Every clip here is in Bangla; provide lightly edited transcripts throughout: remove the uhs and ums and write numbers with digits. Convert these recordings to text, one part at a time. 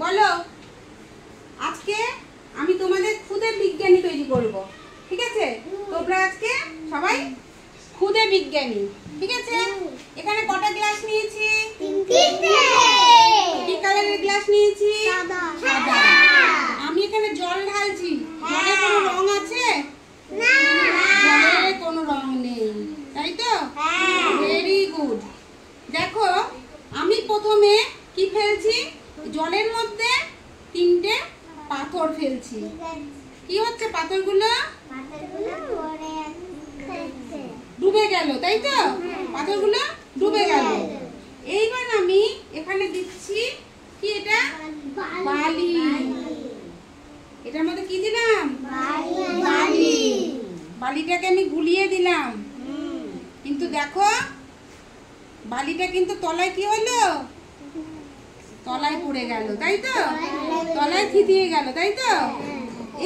বলো আজকে আমি তোমাদের খুদে বিজ্ঞানী তৈরি করব, ঠিক আছে? তোমরা আজকে সবাই খুদে বিজ্ঞানী, ঠিক আছে? এখানে কটা গ্লাস নিয়েছি? তিনটে। কি কালারের গ্লাস নিয়েছি? সাদা। আমি এখানে জল ঢালছি। জলে কোনো রং আছে? না। জলে কোনো রং নেই, তাই তো? Very good. দেখো আমি প্রথমে কি ফেলছি, জলের মধ্যে তিনটে পাথর ফেলছি। কি হচ্ছে, পাথরগুলো ডুবে গেল, তাই তো? পাথরগুলো ডুবে গেল। এইবার আমি এখানে দিচ্ছি কি, এটা বালি। এটার মধ্যে কি দিলাম? বালি। বালিটাকে আমি গুলিয়ে দিলাম, কিন্তু দেখো বালিটা কিন্তু তলায় কি হলো, তলায় পড়ে গেল, তাই তো? তলায় থিতিয়ে গেল, তাই তো?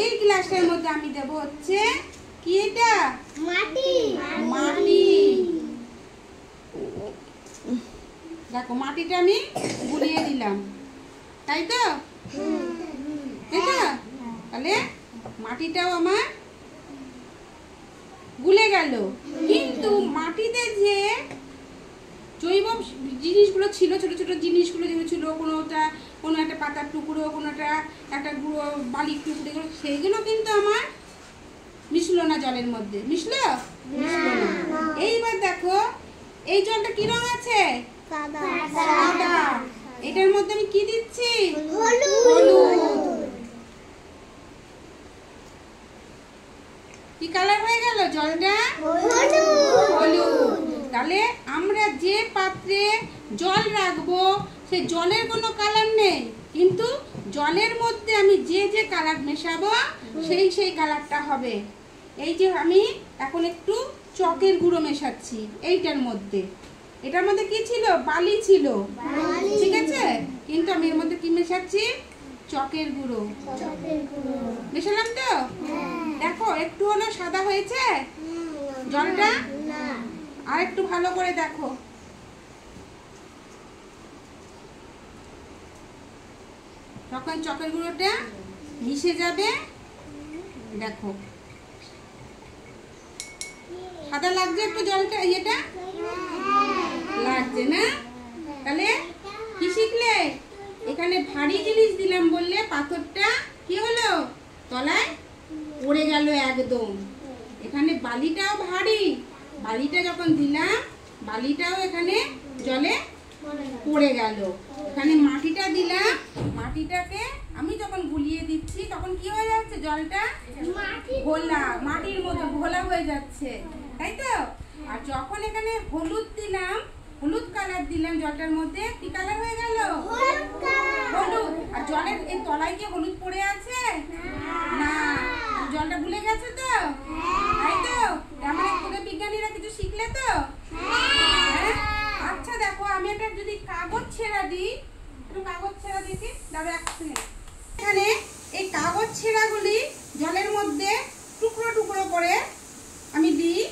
এই গ্লাসটার মধ্যে আমি দেব হচ্ছে কি, এটা মাটি। মাটি। দেখো মাটিটা আমি গুলিয়ে দিলাম, তাই তো? তাই তো? তাহলে মাটিটাও আমার গুলে গেল। কিন্তু মাটিতে যে জৈব জিনিসগুলো ছিল, ছোট ছোট জিনিসগুলো যেগুলো ছিল, কোনো একটা পাতার টুকরো, কোনো একটা গুঁড়ো বালির টুকরো, সেইগুলো কিন্তু আমার মিশলো না জলের মধ্যে। মিশলো না। এইবার দেখো এই জলটা কি রং আছে? সাদা। এটার মধ্যে আমি কি দিচ্ছি? হলুদ। কি কালার হয়ে গেল জলটা? হলুদ। তাহলে আমরা যে পাত্রে জল রাখবো সেই জলের কোনো কালার নেই, কিন্তু জলের মধ্যে আমি যে যে কালার মেশাবো সেই কালারটা হবে। এই যে আমি এখন একটু চকের গুঁড়ো মেশাচ্ছি এইটার মধ্যে। এটার মধ্যে কি ছিল? বালি ছিল, ঠিক আছে? কিন্তু আমি এর মধ্যে কি মেশাচ্ছি? চকের গুঁড়ো মেশালাম তো। দেখো একটু হলো সাদা হয়েছে জলটা, আর একটু ভালো করে দেখো। যখন চকের গুঁড়োটা মিশে যাবে, দেখো সাদা লাগছে একটু জলটা, ইয়েটা লাগছে না? তাহলে কি শিখলে? এখানে ভারী জিনিস দিলাম বললে পাথরটা কি হলো, তলায় পড়ে গেল একদম। এখানে বালিটাও ভারী, বালিটা যখন দিলাম বালিটাও এখানে জলে পড়ে গেল। এখানে মাটিটা দিলাম, মাটিটাকে আমি যখন গুলিয়ে দিচ্ছি তখন কি হয়ে যাচ্ছে, জলটা ঘোলা, মাটির মতো ঘোলা হয়ে যাচ্ছে, তাই তো? আর যখন এখানে হলুদ দিলাম, হলুদ কালার দিলাম জলটার মধ্যে, কি কালার হয়ে গেল? হলুদ। আর জলের এই তলায় কি হলুদ পড়ে আছে? না। জলটা ভুলে গেছে তো, তাই তো? আমরা খুদে বিজ্ঞানীরা কিছু শিখলে তো। আচ্ছা দেখো আমি একটা যদি কাগজ ছেঁড়া দিই, একটু কাগজ ছেঁড়া দিচ্ছি, দাঁড়া এক সেকেন্ড। এখানে এই কাগজ ছেঁড়াগুলি জলের মধ্যে টুকরো টুকরো করে আমি দিই,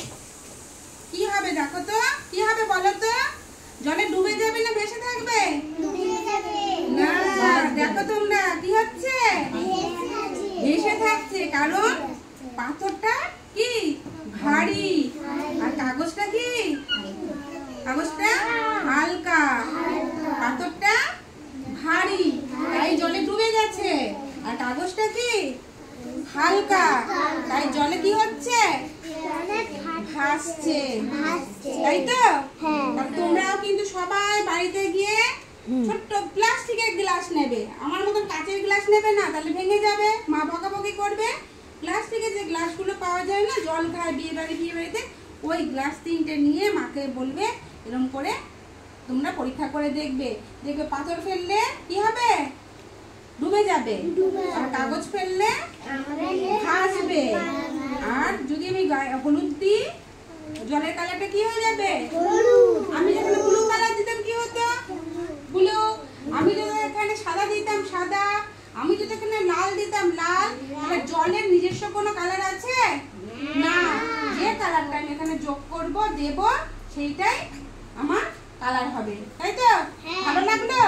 কি হবে দেখো তো? কি হবে বলো তো? জলে ডুবে যাবে না ভেসে থাকবে? না, দেখো তোমরা কি হচ্ছে, ভেসে থাকছে। কারণ পাথরটা কি ভারী, আর কাগজটা কি, কাগজটা হালকা, পাথরটা ভারী, তাই জলে ডুবে গেছে। আর কাগজটা কি হালকা, তাই জলে কি হচ্ছে, ভাসছে, তাই তো? তোমরাও কিন্তু সবাই বাড়িতে গিয়ে ছোট্ট প্লাস্টিকের গ্লাস নেবে, আমার মতন কাঁচের গ্লাস নেবে না, তাহলে ভেঙে যাবে, মা বকাবকি করবে। প্লাস্টিকের যে গ্লাসগুলো পাওয়া যায় না, জল খায় বিয়ে বাড়িতে, ওই গ্লাস তিনটে নিয়ে মাকে বলবে এরকম করে তোমরা পরীক্ষা করে দেখবে। দেখবে পাথর ফেললে কি হবে, ডুবে যাবে, আর কাগজ ফেললে ভাসবে। আর যদি আমি হলুদ দিই, জলের কালারটা কি হয়ে যাবে? আমি যখন ব্লু কালার দিতাম কি হতো, ব্লু। আমি যদি এখানে সাদা দিতাম সাদা, আমি যদি এখানে লাল দিতাম লাল। তাহলে জলের নিজস্ব কোনো কালার আছে না, যে কালারটা আমি এখানে যোগ করব দেব সেইটাই আমার কালার হবে, তাই তো? ভালো লাগলো?